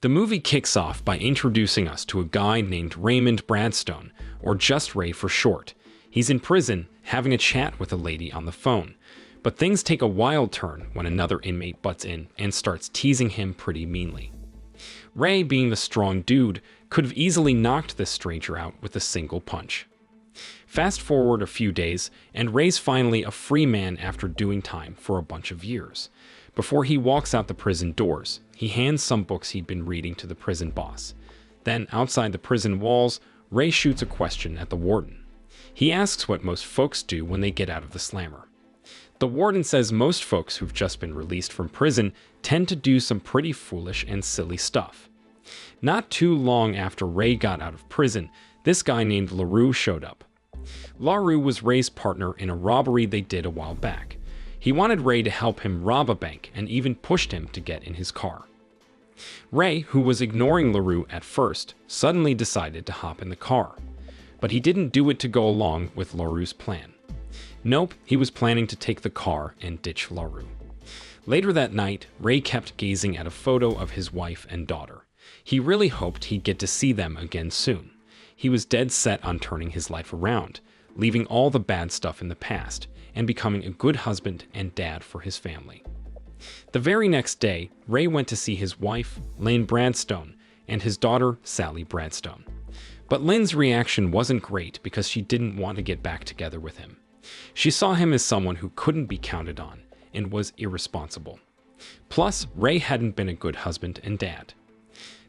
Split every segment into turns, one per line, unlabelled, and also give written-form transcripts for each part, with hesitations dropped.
The movie kicks off by introducing us to a guy named Raymond Bradstone, or just Ray for short. He's in prison, having a chat with a lady on the phone. But things take a wild turn when another inmate butts in and starts teasing him pretty meanly. Ray, being the strong dude, could have easily knocked this stranger out with a single punch. Fast forward a few days, and Ray's finally a free man after doing time for a bunch of years. Before he walks out the prison doors, he hands some books he'd been reading to the prison boss. Then, outside the prison walls, Ray shoots a question at the warden. He asks what most folks do when they get out of the slammer. The warden says most folks who've just been released from prison tend to do some pretty foolish and silly stuff. Not too long after Ray got out of prison, this guy named LaRue showed up. LaRue was Ray's partner in a robbery they did a while back. He wanted Ray to help him rob a bank and even pushed him to get in his car. Ray, who was ignoring LaRue at first, suddenly decided to hop in the car. But he didn't do it to go along with LaRue's plan. Nope, he was planning to take the car and ditch LaRue. Later that night, Ray kept gazing at a photo of his wife and daughter. He really hoped he'd get to see them again soon. He was dead set on turning his life around, leaving all the bad stuff in the past, and becoming a good husband and dad for his family. The very next day, Ray went to see his wife, Lynn Bradstone, and his daughter, Sally Bradstone. But Lynn's reaction wasn't great because she didn't want to get back together with him. She saw him as someone who couldn't be counted on and was irresponsible. Plus, Ray hadn't been a good husband and dad.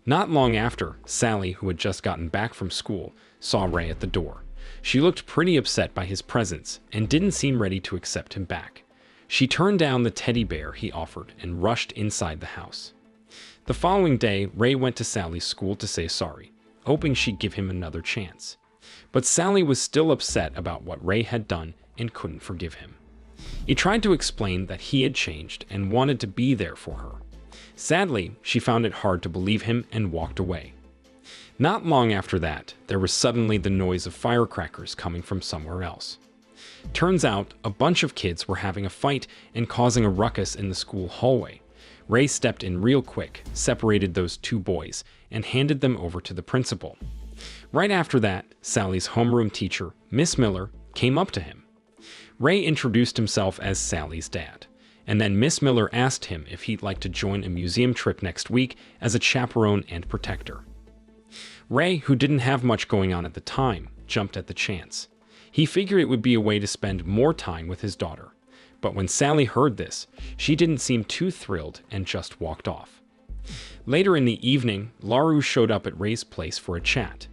Not long after, Sally, who had just gotten back from school, saw Ray at the door. She looked pretty upset by his presence and didn't seem ready to accept him back. She turned down the teddy bear he offered and rushed inside the house. The following day, Ray went to Sally's school to say sorry, hoping she'd give him another chance. But Sally was still upset about what Ray had done and couldn't forgive him. He tried to explain that he had changed and wanted to be there for her. Sadly, she found it hard to believe him and walked away. Not long after that, there was suddenly the noise of firecrackers coming from somewhere else. Turns out, a bunch of kids were having a fight and causing a ruckus in the school hallway. Ray stepped in real quick, separated those two boys, and handed them over to the principal. Right after that, Sally's homeroom teacher, Miss Miller, came up to him. Ray introduced himself as Sally's dad, and then Miss Miller asked him if he'd like to join a museum trip next week as a chaperone and protector. Ray, who didn't have much going on at the time, jumped at the chance. He figured it would be a way to spend more time with his daughter. But when Sally heard this, she didn't seem too thrilled and just walked off. Later in the evening, LaRue showed up at Ray's place for a chat.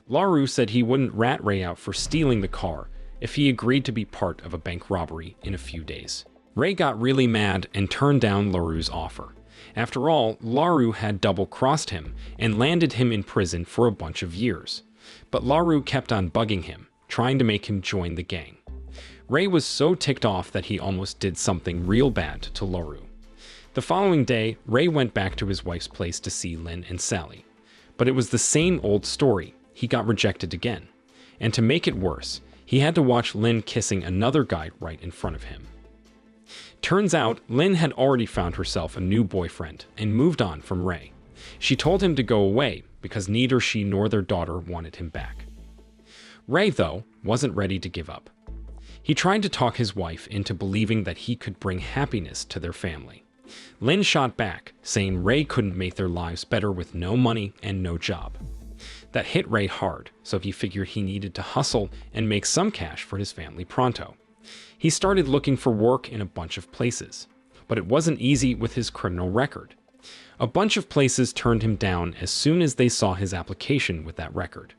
LaRue said he wouldn't rat Ray out for stealing the car if he agreed to be part of a bank robbery in a few days. Ray got really mad and turned down LaRue's offer. After all, LaRue had double-crossed him and landed him in prison for a bunch of years. But LaRue kept on bugging him, trying to make him join the gang. Ray was so ticked off that he almost did something real bad to LaRue. The following day, Ray went back to his wife's place to see Lynn and Sally. But it was the same old story. He got rejected again. And to make it worse, he had to watch Lynn kissing another guy right in front of him. Turns out, Lynn had already found herself a new boyfriend and moved on from Ray. She told him to go away because neither she nor their daughter wanted him back. Ray, though, wasn't ready to give up. He tried to talk his wife into believing that he could bring happiness to their family. Lynn shot back, saying Ray couldn't make their lives better with no money and no job. That hit Ray hard, so he figured he needed to hustle and make some cash for his family pronto. He started looking for work in a bunch of places, but it wasn't easy with his criminal record. A bunch of places turned him down as soon as they saw his application with that record.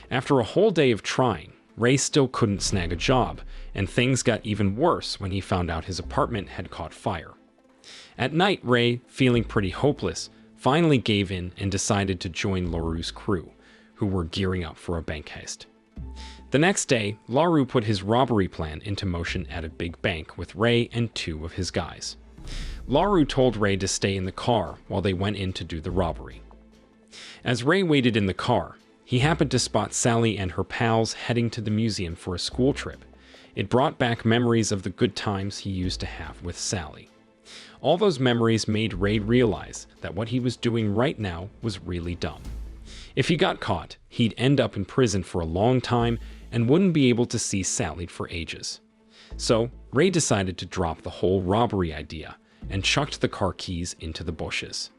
After a whole day of trying, Ray still couldn't snag a job, and things got even worse when he found out his apartment had caught fire. At night, Ray, feeling pretty hopeless, finally gave in and decided to join LaRue's crew, who were gearing up for a bank heist. The next day, LaRue put his robbery plan into motion at a big bank with Ray and two of his guys. LaRue told Ray to stay in the car while they went in to do the robbery. As Ray waited in the car, he happened to spot Sally and her pals heading to the museum for a school trip. It brought back memories of the good times he used to have with Sally. All those memories made Ray realize that what he was doing right now was really dumb. If he got caught, he'd end up in prison for a long time and wouldn't be able to see Sally for ages. So, Ray decided to drop the whole robbery idea and chucked the car keys into the bushes.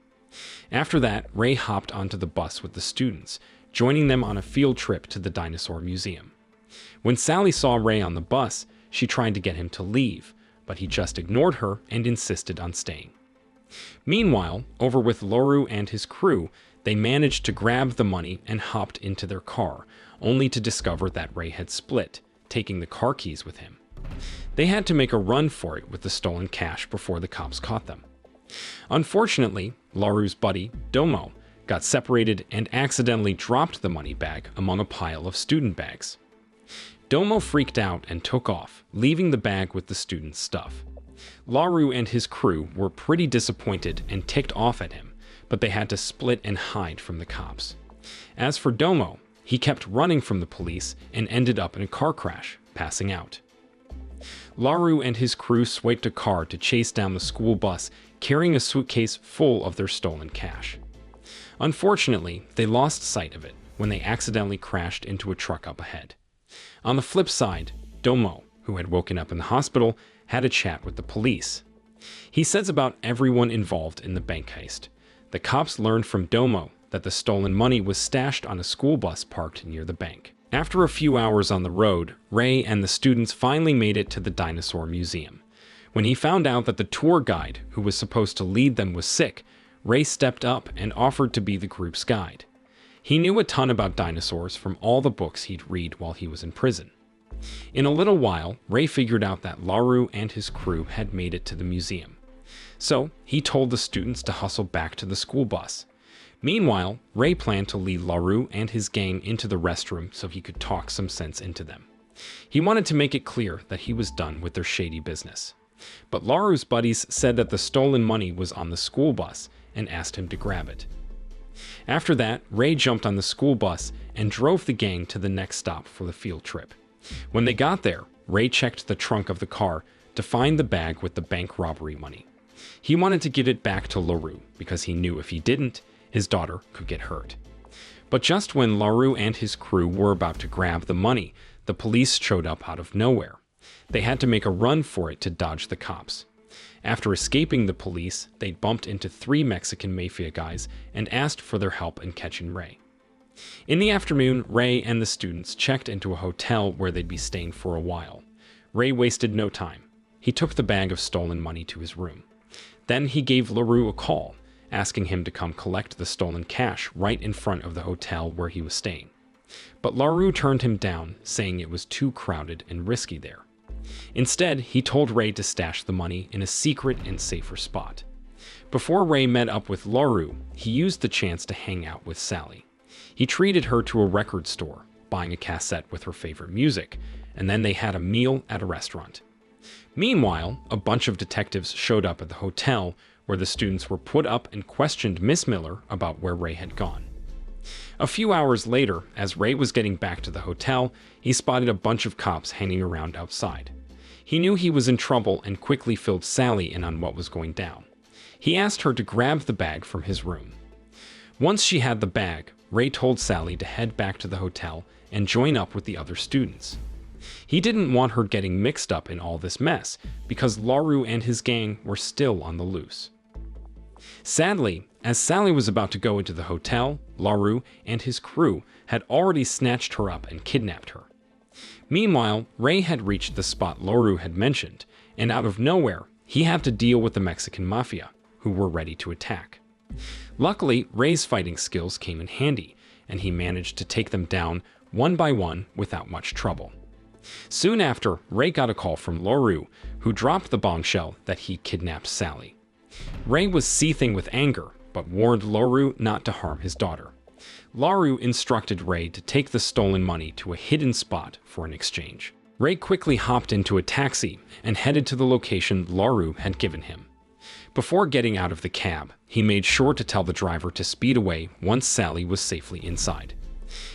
After that, Ray hopped onto the bus with the students, joining them on a field trip to the dinosaur museum. When Sally saw Ray on the bus, she tried to get him to leave, but he just ignored her and insisted on staying. Meanwhile, over with Laru and his crew, they managed to grab the money and hopped into their car, only to discover that Ray had split, taking the car keys with him. They had to make a run for it with the stolen cash before the cops caught them. Unfortunately, Laru's buddy, Domo, got separated and accidentally dropped the money bag among a pile of student bags. Domo freaked out and took off, leaving the bag with the students' stuff. Laru and his crew were pretty disappointed and ticked off at him, but they had to split and hide from the cops. As for Domo, he kept running from the police and ended up in a car crash, passing out. Laru and his crew swiped a car to chase down the school bus, carrying a suitcase full of their stolen cash. Unfortunately, they lost sight of it when they accidentally crashed into a truck up ahead. On the flip side, Domo, who had woken up in the hospital, had a chat with the police. He says about everyone involved in the bank heist. The cops learned from Domo that the stolen money was stashed on a school bus parked near the bank. After a few hours on the road, Ray and the students finally made it to the dinosaur museum. When he found out that the tour guide who was supposed to lead them was sick, Ray stepped up and offered to be the group's guide. He knew a ton about dinosaurs from all the books he'd read while he was in prison. In a little while, Ray figured out that Laru and his crew had made it to the museum. So, he told the students to hustle back to the school bus. Meanwhile, Ray planned to lead Laru and his gang into the restroom so he could talk some sense into them. He wanted to make it clear that he was done with their shady business. But Laru's buddies said that the stolen money was on the school bus and asked him to grab it. After that, Ray jumped on the school bus and drove the gang to the next stop for the field trip. When they got there, Ray checked the trunk of the car to find the bag with the bank robbery money. He wanted to give it back to Laru because he knew if he didn't, his daughter could get hurt. But just when Laru and his crew were about to grab the money, the police showed up out of nowhere. They had to make a run for it to dodge the cops. After escaping the police, they bumped into 3 Mexican mafia guys and asked for their help in catching Ray. In the afternoon, Ray and the students checked into a hotel where they'd be staying for a while. Ray wasted no time. He took the bag of stolen money to his room. Then he gave Laru a call, asking him to come collect the stolen cash right in front of the hotel where he was staying. But Laru turned him down, saying it was too crowded and risky there. Instead, he told Ray to stash the money in a secret and safer spot. Before Ray met up with Laru, he used the chance to hang out with Sally. He treated her to a record store, buying a cassette with her favorite music, and then they had a meal at a restaurant. Meanwhile, a bunch of detectives showed up at the hotel where the students were put up and questioned Miss Miller about where Ray had gone. A few hours later, as Ray was getting back to the hotel, he spotted a bunch of cops hanging around outside. He knew he was in trouble and quickly filled Sally in on what was going down. He asked her to grab the bag from his room. Once she had the bag, Ray told Sally to head back to the hotel and join up with the other students. He didn't want her getting mixed up in all this mess because Laru and his gang were still on the loose. Sadly, as Sally was about to go into the hotel, Laru and his crew had already snatched her up and kidnapped her. Meanwhile, Ray had reached the spot Laru had mentioned, and out of nowhere, he had to deal with the Mexican mafia, who were ready to attack. Luckily, Ray's fighting skills came in handy, and he managed to take them down one by one without much trouble. Soon after, Ray got a call from Laru, who dropped the bombshell that he kidnapped Sally. Ray was seething with anger, but warned Laru not to harm his daughter. Laru instructed Ray to take the stolen money to a hidden spot for an exchange. Ray quickly hopped into a taxi and headed to the location Laru had given him. Before getting out of the cab, he made sure to tell the driver to speed away once Sally was safely inside.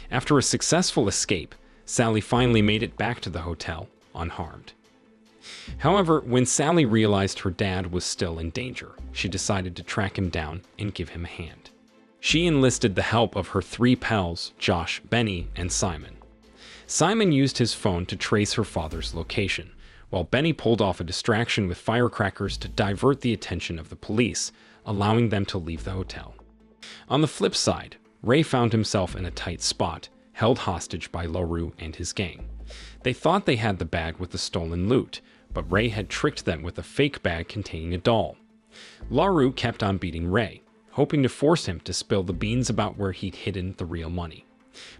After a successful escape, Sally finally made it back to the hotel unharmed. However, when Sally realized her dad was still in danger, she decided to track him down and give him a hand. She enlisted the help of her 3 pals, Josh, Benny, and Simon. Simon used his phone to trace her father's location, while Benny pulled off a distraction with firecrackers to divert the attention of the police, allowing them to leave the hotel. On the flip side, Ray found himself in a tight spot, held hostage by LaRue and his gang. They thought they had the bag with the stolen loot, but Ray had tricked them with a fake bag containing a doll. LaRue kept on beating Ray, hoping to force him to spill the beans about where he'd hidden the real money.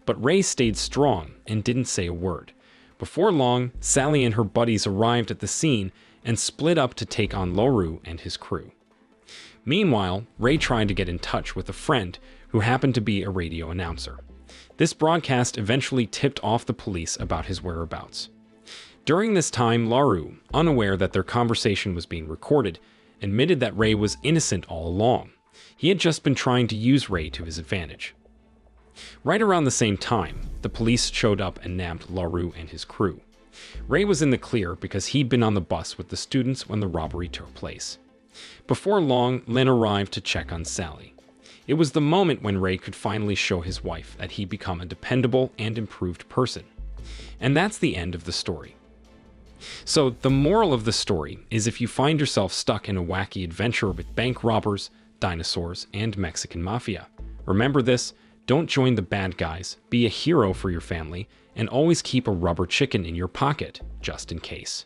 But Ray stayed strong and didn't say a word. Before long, Sally and her buddies arrived at the scene and split up to take on LaRue and his crew. Meanwhile, Ray tried to get in touch with a friend who happened to be a radio announcer. This broadcast eventually tipped off the police about his whereabouts. During this time, LaRue, unaware that their conversation was being recorded, admitted that Ray was innocent all along. He had just been trying to use Ray to his advantage. Right around the same time, the police showed up and nabbed LaRue and his crew. Ray was in the clear because he'd been on the bus with the students when the robbery took place. Before long, Lynn arrived to check on Sally. It was the moment when Ray could finally show his wife that he'd become a dependable and improved person. And that's the end of the story. So the moral of the story is, if you find yourself stuck in a wacky adventure with bank robbers, dinosaurs, and Mexican mafia, remember this: don't join the bad guys, be a hero for your family, and always keep a rubber chicken in your pocket, just in case.